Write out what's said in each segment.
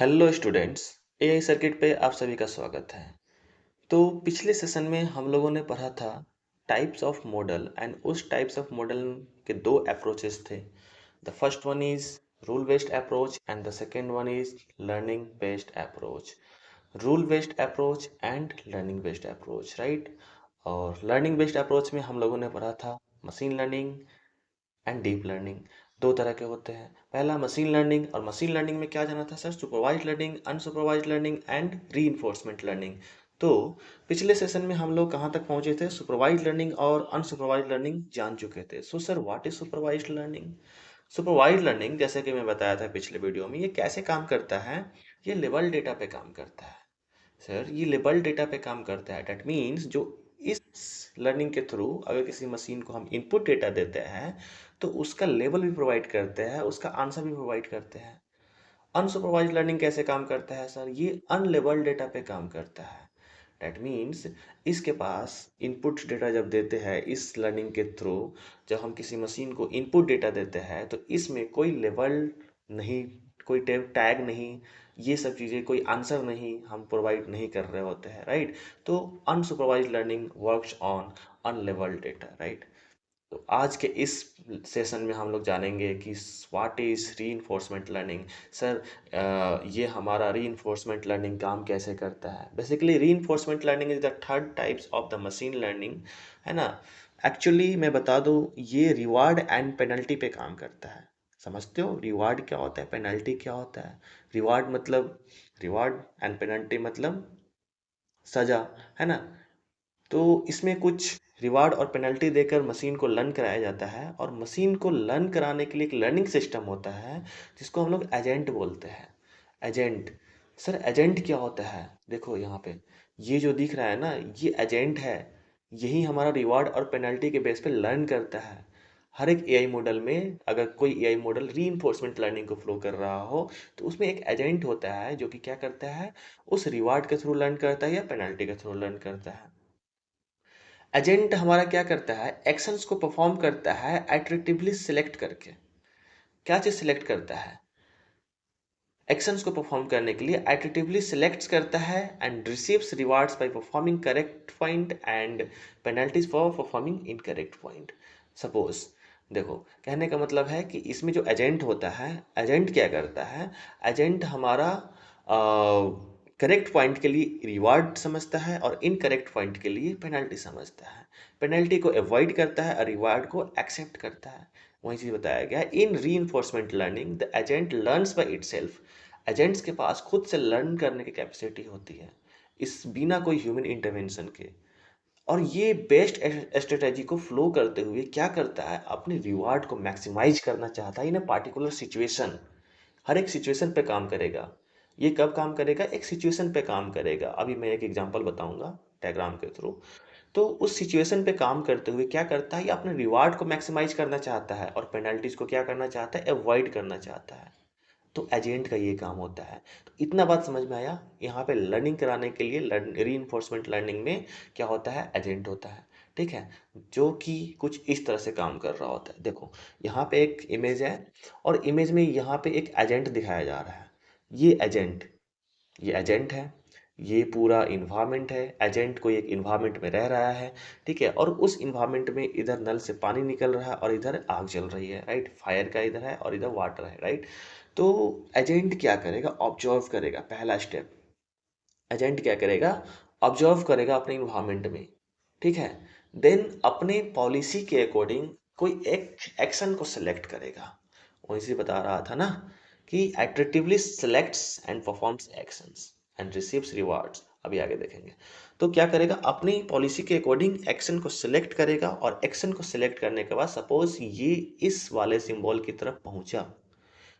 Hello students. AI circuit पे आप सभी का स्वागत है। तो पिछले सेशन में हम लोगों ने पढ़ा था टाइप्स ऑफ मॉडल एंड उस टाइप्स ऑफ मॉडल के दो अप्रोचेस थे। The first one is rule based approach and the second one is learning based approach. Rule based approach and learning based approach, right. और learning based approach में हम लोगों ने पढ़ा था machine learning and deep learning. दो तरह के होते हैं। पहला मशीन लर्निंग, और मशीन लर्निंग में क्या जाना था sir? Supervised learning, unsupervised learning and reinforcement learning. तो पिछले सेशन में हम लोग कहाँ तक पहुंचे थे? सुपरवाइज्ड लर्निंग और अनसुपरवाइज्ड लर्निंग जान चुके थे। So sir what is supervised learning? Supervised learning, जैसे कि मैं बताया था पिछले वीडियो में, ये कैसे काम करता है? ये लेवल डेटा पे काम करता है। सर ये लेबल डेटा पे काम करता है। दैट मीन्स जो इस लर्निंग के थ्रू अगर किसी मशीन को हम इनपुट डेटा देते हैं तो उसका लेबल भी प्रोवाइड करते हैं, उसका आंसर भी प्रोवाइड करते हैं। अनसुपरवाइज्ड लर्निंग कैसे काम करता है सर? ये अनलेबल्ड डेटा पे काम करता है। दैट मीन्स इसके पास इनपुट डेटा जब देते हैं इस लर्निंग के थ्रू, जब हम किसी मशीन को इनपुट डेटा देते हैं तो इसमें कोई लेबल नहीं, कोई टैग नहीं, ये सब चीज़ें, कोई आंसर नहीं हम प्रोवाइड नहीं कर रहे होते हैं, राइट। तो unsupervised learning works on unlabelled data, right. तो आज के इस सेशन में हम लोग जानेंगे कि what is reinforcement learning. Sir ये हमारा रीइंफोर्समेंट लर्निंग काम कैसे करता है? Basically reinforcement learning is the third types of the machine learning, है ना। एक्चुअली मैं बता दूं, ये रिवार्ड एंड पेनल्टी पे काम करता है। समझते हो रिवार्ड क्या होता है, पेनल्टी क्या होता है? रिवार्ड मतलब रिवार्ड एंड पेनल्टी मतलब सजा, है ना। तो इसमें कुछ रिवार्ड और पेनल्टी देकर मशीन को लर्न कराया जाता है, और मशीन को लर्न कराने के लिए एक लर्निंग सिस्टम होता है जिसको हम लोग एजेंट बोलते हैं। एजेंट। सर एजेंट क्या होता है? देखो यहाँ पे ये जो दिख रहा है ना, ये एजेंट है। यही हमारा रिवार्ड और पेनल्टी के बेस पे लर्न करता है। हर एक एआई मॉडल में, अगर कोई एआई मॉडल रीइंफोर्समेंट लर्निंग को फ्लो कर रहा हो तो उसमें एक एजेंट होता है जो कि क्या करता है, उस रिवार्ड के थ्रू लर्न करता है या पेनल्टी के थ्रू लर्न करता है। एजेंट हमारा क्या करता है? एक्शंस को परफॉर्म करता है एट्रिटिवली सिलेक्ट करके। क्या चीज सिलेक्ट करता है? एक्शंस को परफॉर्म करने के लिए एट्रिटिवली सिलेक्ट्स करता है and receives rewards by performing correct point and penalties for performing incorrect point. Suppose, देखो कहने का मतलब है कि इसमें जो एजेंट होता है, एजेंट क्या करता है? एजेंट हमारा करेक्ट पॉइंट के लिए रिवार्ड समझता है और इनकरेक्ट पॉइंट के लिए पेनल्टी समझता है। पेनल्टी को अवॉइड करता है और रिवार्ड को एक्सेप्ट करता है। वही चीज बताया गया in reinforcement learning, the agent learns by itself. Agents के पास खुद से लर्न करने की कैपेसिटी होती है, इस बिना कोई ह्यूमन इंटरवेंशन के। और ये बेस्ट स्ट्रेटेजी को फ्लो करते हुए क्या करता है, अपने रिवार्ड को मैक्सिमाइज करना चाहता है इन अ पार्टिकुलर सिचुएशन। हर एक सिचुएशन पे काम करेगा। ये कब काम करेगा? एक सिचुएशन पे काम करेगा। अभी मैं एक एग्जांपल बताऊंगा डायग्राम के थ्रू। तो उस सिचुएशन पे काम करते हुए क्या करता है, ये अपने रिवार्ड को मैक्सिमाइज करना चाहता है और पेनल्टीज को क्या करना चाहता है, अवॉइड करना चाहता है। तो एजेंट का ये काम होता है। तो इतना बात समझ में आया? यहाँ पे लर्निंग कराने के लिए रीइंफोर्समेंट लर्निंग में क्या होता है? एजेंट होता है, ठीक है, जो कि कुछ इस तरह से काम कर रहा होता है। देखो यहाँ पे एक इमेज है और इमेज में यहाँ पे एक एजेंट दिखाया जा रहा है। ये एजेंट, ये एजेंट है। ये पूरा इन्वायरमेंट है। एजेंट कोई एक इन्वायरमेंट में रह रहा है, ठीक है, और उस इन्वायरमेंट में इधर नल से पानी निकल रहा है और इधर आग जल रही है, राइट। फायर का इधर है और इधर वाटर है, राइट। तो एजेंट क्या करेगा? ऑब्जर्व करेगा। पहला स्टेप, एजेंट क्या करेगा? ऑब्जर्व करेगा अपने इन्वायरमेंट में, ठीक है। देन अपने पॉलिसी के अकॉर्डिंग कोई एक एक्शन को सिलेक्ट करेगा। वहीं से बता रहा था ना कि attractively selects and performs actions and receives rewards. अभी आगे देखेंगे। तो क्या करेगा? अपनी पॉलिसी के अकॉर्डिंग एक्शन को सिलेक्ट करेगा, और एक्शन को सिलेक्ट करने के बाद सपोज ये इस वाले सिंबल की तरफ पहुंचा।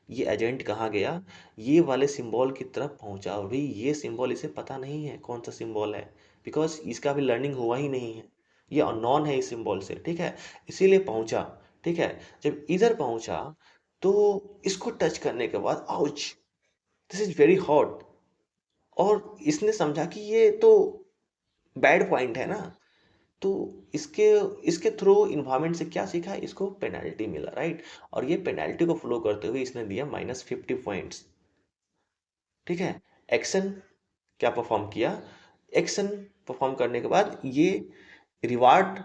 ये एजेंट कहाँ गया? ये वाले सिंबल की तरफ पहुंचा। और भाई ये सिंबल इसे पता नहीं है कौन सा सिंबल है, बिकॉज इसका भी लर्निंग हुआ ही नहीं है, ये अननोन है इस सिंबल से, ठीक है। इसीलिए पहुंचा, ठीक है। जब इधर पहुंचा तो इसको टच करने के बाद ouch, this is very hot, और इसने समझा कि ये तो बैड पॉइंट है ना। तो इसके इसके थ्रू इन्वायरमेंट से क्या सीखा? इसको पेनल्टी मिला, राइट। और ये पेनल्टी को फ्लो करते हुए इसने दिया -50 पॉइंट्स। ठीक है। एक्शन क्या परफॉर्म किया, एक्शन परफॉर्म करने के बाद ये रिवार्ड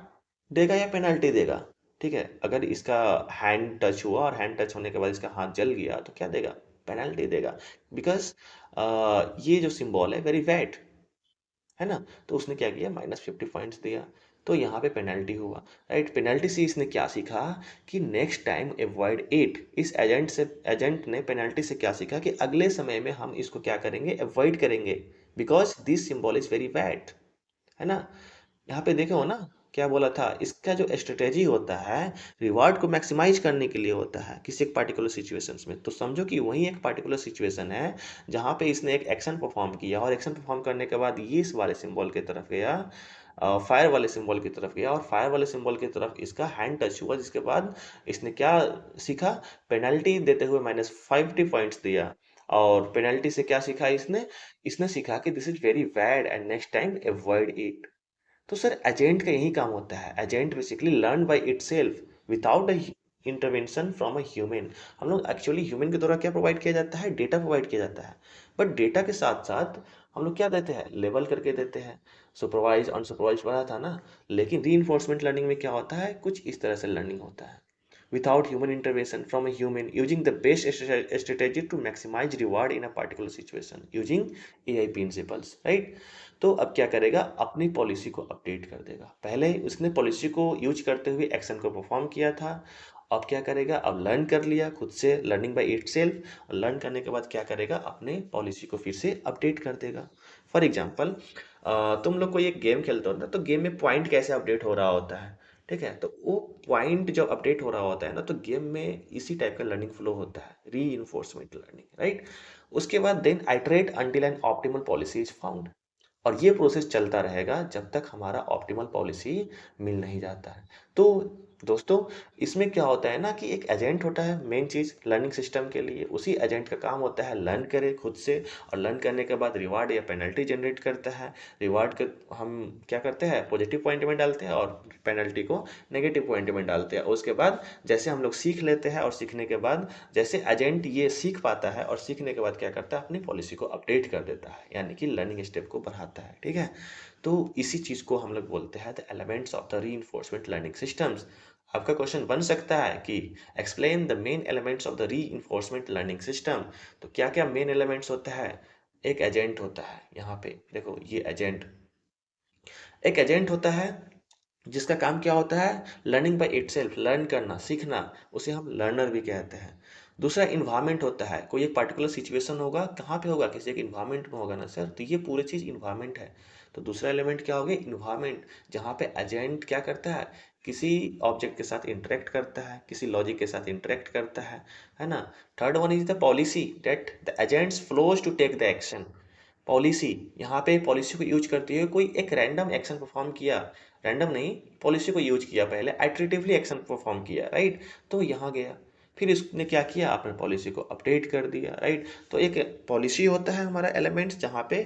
देगा या पेनल्टी देगा। ठीक है, अगर इसका हैंड टच हुआ और हैंड टच होने के बाद इसका हाथ जल गया तो क्या देगा, पेनल्टी देगा। बिकॉज ये जो सिंबल है वेरी वैट है ना, तो उसने क्या किया, -50 पॉइंट्स दिया, तो यहाँ पे पेनल्टी हुआ। राइट, पेनल्टी से इसने क्या सीखा कि नेक्स्ट टाइम अवॉइड इट। इस एजेंट ने पेनल्टी से क्या सीखा कि अगले समय में हम इसको क्या करेंगे, अवॉइड करेंगे, because this symbol is very bad, है ना। यहाँ पे देखो ना, क्या बोला था, इसका जो स्ट्रेटेजी होता है रिवार्ड को मैक्सिमाइज करने के लिए होता है किसी एक पार्टिकुलर सिचुएशंस में। तो समझो कि वही एक पार्टिकुलर सिचुएशन है जहाँ पे इसने एक एक्शन परफॉर्म किया और एक्शन परफॉर्म करने के बाद ये इस वाले सिंबल की तरफ गया, फायर वाले सिंबल की तरफ गया और फायर वाले सिंबल की तरफ इसका हैंड टच हुआ, जिसके बाद इसने क्या सीखा, पेनल्टी देते हुए -50 पॉइंट्स दिया। और पेनल्टी से क्या सीखा इसने, इसने सीखा कि this is very bad and next time avoid it. तो सर एजेंट का यही काम होता है, agent basically learn by itself without a intervention from a human. हम लोग एक्चुअली ह्यूमन के द्वारा क्या प्रोवाइड किया जाता है, डेटा प्रोवाइड किया जाता है, बट डेटा के साथ साथ हम लोग क्या देते हैं, लेबल करके देते हैं। सुपरवाइज अनसुपरवाइज पढ़ा था ना, लेकिन री लर्निंग में क्या होता है, कुछ इस तरह से लर्निंग होता है, without human intervention from a human, using the best strategy to maximize reward in a particular situation using AI principles, right। तो अब क्या करेगा, अपनी पॉलिसी को अपडेट कर देगा। पहले उसने पॉलिसी को यूज करते हुए एक्शन को परफॉर्म किया था, अब क्या करेगा, अब लर्न कर लिया खुद से, लर्निंग बाय इटसेल्फ, और लर्न करने के बाद क्या करेगा, अपने पॉलिसी को फिर से अपडेट कर देगा। फॉर एग्जाम्पल, तुम लोग कोई एक गेम खेलते हो ना, तो गेम में पॉइंट कैसे अपडेट हो रहा होता है, ठीक है, तो वो पॉइंट जब अपडेट हो रहा होता है ना, तो गेम में इसी टाइप का लर्निंग फ्लो होता है, री इन्फोर्समेंट लर्निंग, राइट। उसके बाद then iterate until an optimal policy is found, और ये प्रोसेस चलता रहेगा जब तक हमारा ऑप्टिमल पॉलिसी मिल नहीं जाता है। तो दोस्तों, इसमें क्या होता है ना कि एक एजेंट होता है मेन चीज़ लर्निंग सिस्टम के लिए, उसी एजेंट का काम होता है लर्न करे खुद से, और लर्न करने के बाद रिवार्ड या पेनल्टी जनरेट करता है। रिवार्ड के हम क्या करते हैं, पॉजिटिव पॉइंट में डालते हैं, और पेनल्टी को नेगेटिव पॉइंट में डालते हैं। उसके बाद जैसे हम लोग सीख लेते हैं, और सीखने के बाद जैसे एजेंट ये सीख पाता है, और सीखने के बाद क्या करता है, अपनी पॉलिसी को अपडेट कर देता है, यानी कि लर्निंग स्टेप को बढ़ाता है, ठीक है। तो इसी चीज़ को हम लोग बोलते हैं the elements of the reinforcement learning systems. आपका क्वेश्चन बन सकता है कि explain the main elements of the reinforcement learning system. तो क्या क्या मेन एलिमेंट्स होता है, एक एजेंट होता है, यहाँ पे देखो ये एजेंट, एक एजेंट होता है जिसका काम क्या होता है, लर्निंग बाय इटसेल्फ, लर्न करना, सीखना, उसे हम लर्नर भी कहते हैं। दूसरा इन्वायरमेंट होता है, कोई एक पर्टिकुलर सिचुएशन होगा, कहाँ पे होगा, किसी एक इन्वायरमेंट में होगा ना सर, तो ये पूरी चीज़ इन्वायरमेंट है। तो दूसरा एलिमेंट क्या हो गया, इन्वायरमेंट, जहाँ पे एजेंट क्या करता है, किसी ऑब्जेक्ट के साथ इंटरेक्ट करता है, किसी लॉजिक के साथ इंटरेक्ट करता है ना। Third one is the policy, that the agents follows to take the action. Policy, यहाँ पे पॉलिसी को यूज करते हुए कोई एक रैंडम एक्शन परफॉर्म किया, रैंडम नहीं, पॉलिसी को यूज किया, पहले आइटरेटिवली एक्शन परफॉर्म किया, राइट। तो यहाँ गया, फिर इसने क्या किया, आपने पॉलिसी को अपडेट कर दिया, राइट। तो एक पॉलिसी होता है हमारा एलिमेंट्स, जहाँ पे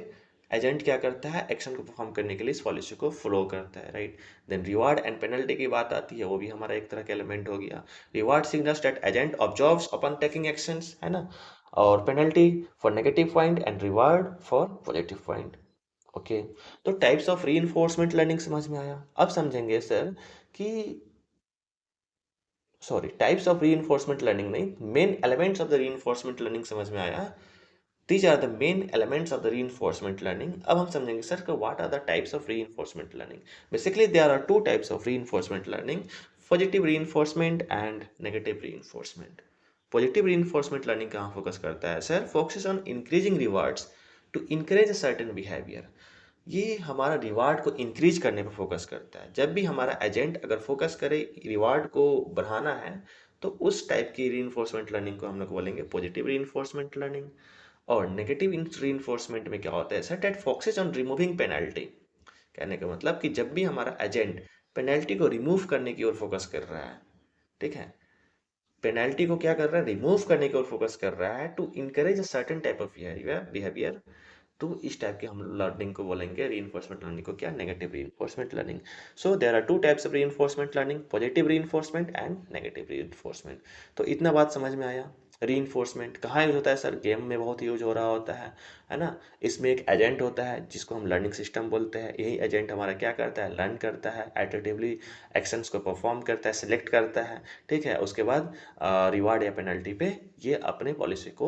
एजेंट क्या करता है, एक्शन को परफॉर्म करने के लिए इस पॉलिसी को फॉलो करता है, right. Then reward and penalty की बात आती है, वो भी हमारा एक तरह का एलिमेंट हो गया। Reward signals that agent observes upon taking actions, है ना, और penalty for negative point and reward for positive point. Okay, तो टाइप्स ऑफ रीइंफोर्समेंट लर्निंग समझ में आया। अब समझेंगे सर कि, sorry, types of reinforcement learning नहीं, main elements of the reinforcement learning समझ में आया। These are the main elements of the reinforcement learning. अब हम समझेंगे सर कि what are the types of reinforcement learning. Basically there are two types of reinforcement learning, positive reinforcement and negative reinforcement. Positive reinforcement learning कहाँ focus करता है sir, focuses on increasing rewards to encourage a certain behavior. ये हमारा reward को increase करने पर focus करता है। जब भी हमारा एजेंट अगर फोकस करे रिवार्ड को बढ़ाना है, तो उस टाइप की रीइंफोर्समेंट लर्निंग को हम लोग बोलेंगे पॉजिटिव रीइंफोर्समेंट लर्निंग। और नेगेटिव रीइंफोर्समेंट में क्या होता है sir, that focuses on removing penalty. कहने का मतलब कि जब भी हमारा एजेंट पेनल्टी को रिमूव करने की ओर फोकस कर रहा है, ठीक है, पेनल्टी को क्या कर रहा है, रिमूव करने की ओर फोकस कर रहा है, to encourage a certain type of behaviour, तो इस टाइप की हम लर्निंग को बोलेंगे रीइंफोर्समेंट लर्निंग को क्या, negative reinforcement learning. So there are two types of reinforcement learning, positive reinforcement and negative reinforcement. तो इतना बात समझ में आया। रीइंफोर्समेंट कहाँ यूज होता है सर? गेम में बहुत यूज हो रहा होता है ना? इसमें एक एजेंट होता है जिसको हम लर्निंग सिस्टम बोलते हैं। यही एजेंट हमारा क्या करता है? लर्न करता है, एडिटिवली एक्शंस को परफॉर्म करता है, सिलेक्ट करता है। ठीक है, उसके बाद रिवार्ड या पेनल्टी पे ये अपने पॉलिसी को